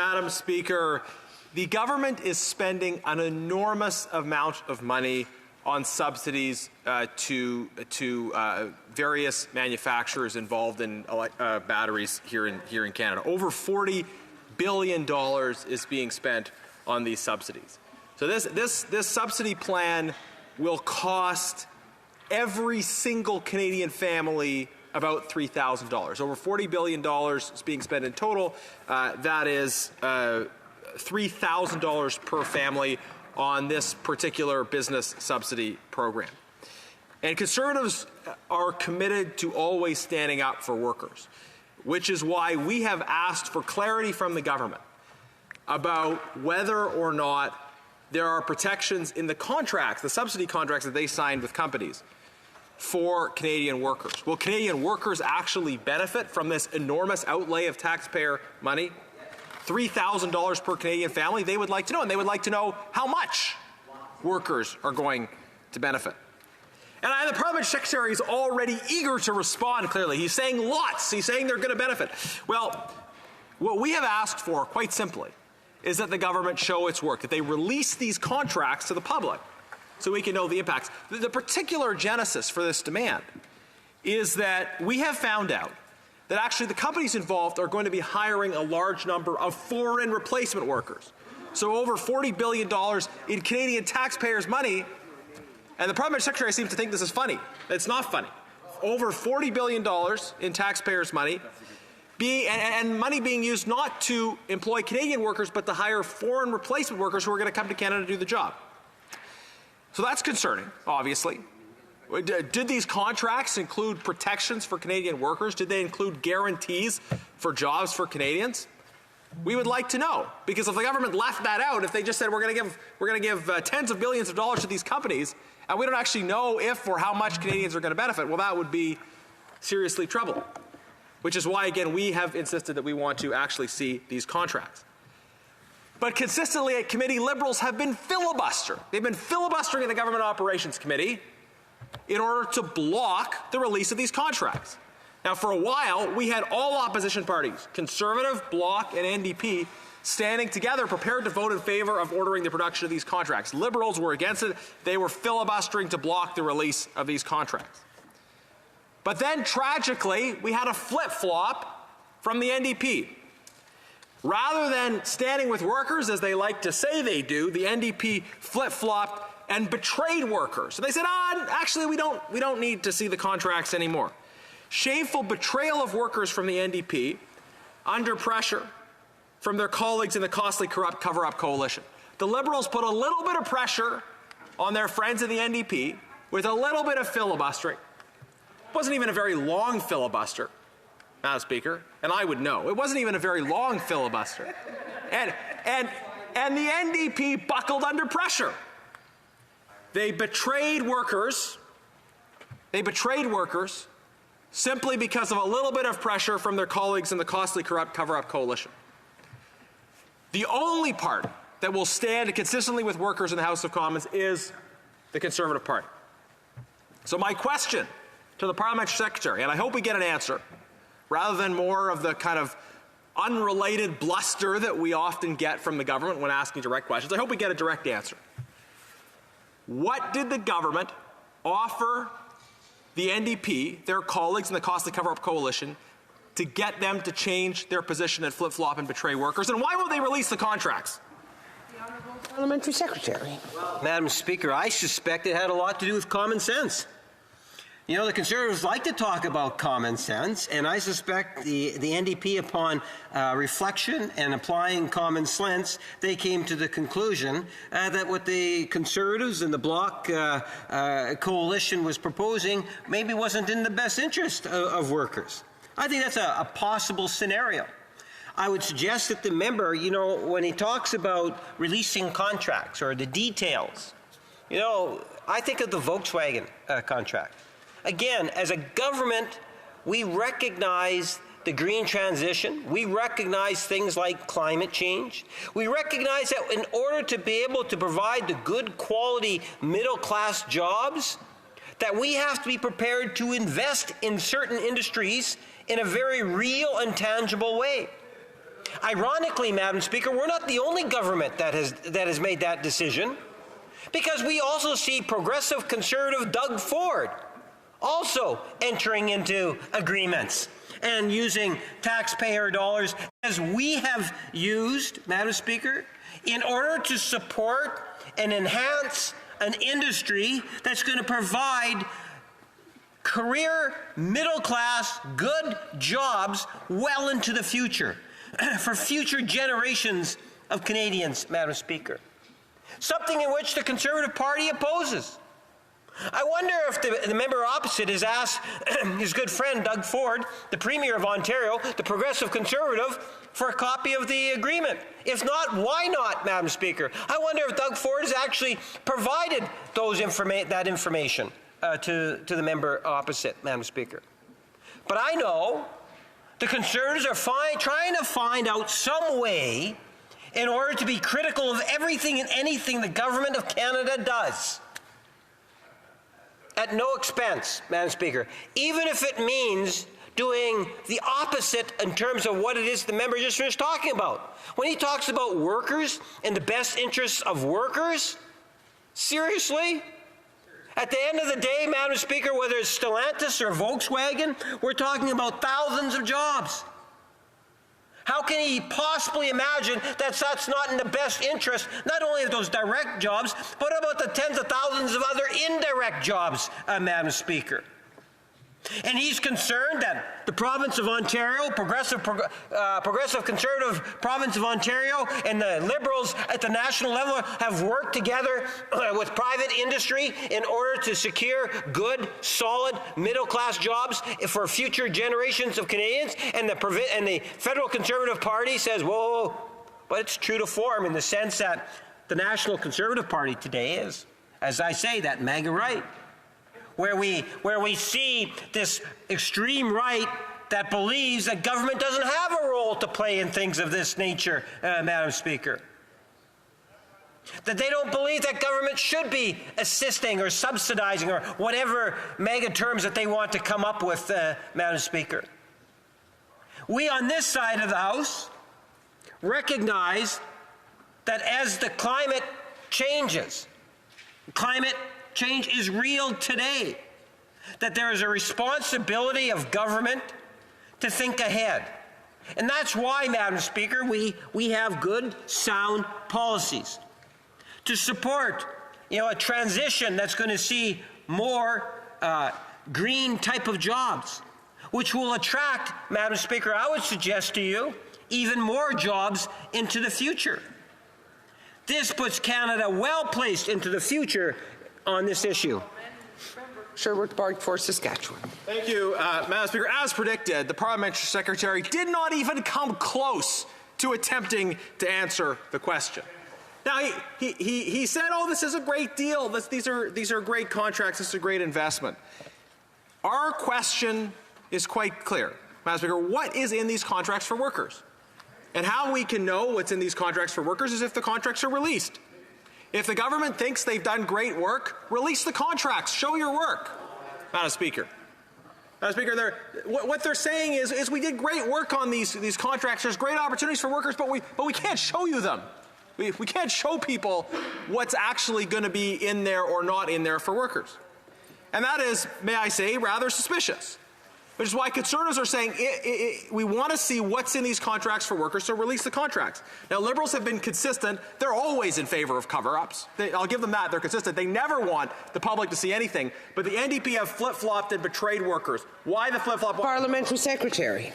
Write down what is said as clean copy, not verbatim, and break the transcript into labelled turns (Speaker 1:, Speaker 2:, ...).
Speaker 1: Madam Speaker, the government is spending an enormous amount of money on subsidies to various manufacturers involved in batteries here in Canada. Over $40 billion is being spent on these subsidies. So this subsidy plan will cost every single Canadian family about $3,000. Over $40 billion is being spent in total. That is $3,000 per family on this particular business subsidy program. And Conservatives are committed to always standing up for workers, which is why we have asked for clarity from the government about whether or not there are protections in the contracts, the subsidy contracts that they signed with companies for Canadian workers. Will Canadian workers actually benefit from this enormous outlay of taxpayer money? $3,000 per Canadian family, they would like to know, and they would like to know how much workers are going to benefit. And the Parliament Secretary is already eager to respond clearly. He's saying lots. He's saying they're going to benefit. Well, what we have asked for, quite simply, is that the government show its work, that they release these contracts to the public so we can know the impacts. The particular genesis for this demand is that we have found out that actually the companies involved are going to be hiring a large number of foreign replacement workers. So over $40 billion in Canadian taxpayers' money, and the Parliament Secretary seems to think this is funny. It's not funny. Over $40 billion in taxpayers' money, and money being used not to employ Canadian workers, but to hire foreign replacement workers who are going to come to Canada to do the job. So that's concerning, obviously. Did these contracts include protections for Canadian workers? Did they include guarantees for jobs for Canadians? We would like to know, because if the government left that out, if they just said we're going to give tens of billions of dollars to these companies, and we don't actually know if or how much Canadians are going to benefit, well, that would be seriously troubling. Which is why, again, we have insisted that we want to actually see these contracts. But consistently at committee, Liberals have been filibustering. They've been filibustering in the Government Operations Committee in order to block the release of these contracts. Now, for a while, we had all opposition parties, Conservative, Bloc, and NDP, standing together, prepared to vote in favor of ordering the production of these contracts. Liberals were against it. They were filibustering to block the release of these contracts. But then, tragically, we had a flip-flop from the NDP. Rather than standing with workers, as they like to say they do, the NDP flip-flopped and betrayed workers. So they said, actually, we don't need to see the contracts anymore. Shameful betrayal of workers from the NDP under pressure from their colleagues in the costly corrupt cover-up coalition. The Liberals put a little bit of pressure on their friends in the NDP with a little bit of filibustering. It wasn't even a very long filibuster, Madam Speaker, and I would know. It wasn't even a very long filibuster. And the NDP buckled under pressure. They betrayed workers. Simply because of a little bit of pressure from their colleagues in the costly corrupt cover-up coalition. The only party that will stand consistently with workers in the House of Commons is the Conservative Party. So my question to the Parliamentary Secretary, and I hope we get an answer, rather than more of the kind of unrelated bluster that we often get from the government when asking direct questions, I hope we get a direct answer. What did the government offer the NDP, their colleagues in the costly cover-up coalition, to get them to change their position and flip-flop and betray workers? And why won't they release the contracts?
Speaker 2: The Honourable Parliamentary Secretary.
Speaker 3: Well, Madam Speaker, I suspect it had a lot to do with common sense. You know, the Conservatives like to talk about common sense, and I suspect the NDP, upon reflection and applying common sense, they came to the conclusion that what the Conservatives and the Bloc coalition was proposing maybe wasn't in the best interest of workers. I think that's a possible scenario. I would suggest that the member, you know, when he talks about releasing contracts or the details, you know, I think of the Volkswagen contract. Again, as a government, we recognize the green transition. We recognize things like climate change. We recognize that in order to be able to provide the good quality middle-class jobs, that we have to be prepared to invest in certain industries in a very real and tangible way. Ironically, Madam Speaker, we're not the only government that has made that decision, because we also see progressive Conservative Doug Ford also entering into agreements and using taxpayer dollars, as we have used, Madam Speaker, in order to support and enhance an industry that's going to provide career, middle-class, good jobs well into the future for future generations of Canadians, Madam Speaker. Something in which the Conservative Party opposes. I wonder if the member opposite has asked his good friend Doug Ford, the Premier of Ontario, the Progressive Conservative, for a copy of the agreement. If not, why not, Madam Speaker? I wonder if Doug Ford has actually provided that information to the member opposite, Madam Speaker. But I know the Conservatives are trying to find out some way in order to be critical of everything and anything the Government of Canada does, at no expense, Madam Speaker, even if it means doing the opposite in terms of what it is the member just finished talking about. When he talks about workers and the best interests of workers, seriously? At the end of the day, Madam Speaker, whether it's Stellantis or Volkswagen, we're talking about thousands of jobs. How can he possibly imagine that that's not in the best interest, not only of those direct jobs, but about the tens of thousands of other indirect jobs, Madam Speaker? And he's concerned that the province of Ontario, progressive Conservative province of Ontario, and the Liberals at the national level have worked together with private industry in order to secure good, solid, middle-class jobs for future generations of Canadians. And the federal Conservative Party says, whoa, but it's true to form in the sense that the National Conservative Party today is, as I say, that MAGA right. Where we see this extreme right that believes that government doesn't have a role to play in things of this nature, Madam Speaker. That they don't believe that government should be assisting or subsidizing or whatever mega terms that they want to come up with, Madam Speaker. We on this side of the House recognize that as the climate changes, climate change is real today, that there is a responsibility of government to think ahead. And that's why, Madam Speaker, we have good, sound policies to support, a transition that's going to see more green type of jobs, which will attract, Madam Speaker, I would suggest to you, even more jobs into the future. This puts Canada well placed into the future on this issue.
Speaker 2: Sherwood Park for Saskatchewan.
Speaker 1: Thank you, Madam Speaker. As predicted, the Parliamentary Secretary did not even come close to attempting to answer the question. Now, he said, oh, this is a great deal. These are great contracts. This is a great investment. Our question is quite clear, Madam Speaker. What is in these contracts for workers? And how we can know what's in these contracts for workers is if the contracts are released. If the government thinks they've done great work, release the contracts. Show your work, Madam Speaker. Madam Speaker, what they're saying is we did great work on these contracts. There's great opportunities for workers, but we can't show you them. We can't show people what's actually going to be in there or not in there for workers. And that is, may I say, rather suspicious. Which is why Conservatives are saying we want to see what's in these contracts for workers, so release the contracts. Now, Liberals have been consistent. They're always in favor of cover-ups. I'll give them that. They're consistent. They never want the public to see anything. But the NDP have flip-flopped and betrayed workers. Why the flip-flop?
Speaker 2: Parliamentary Secretary.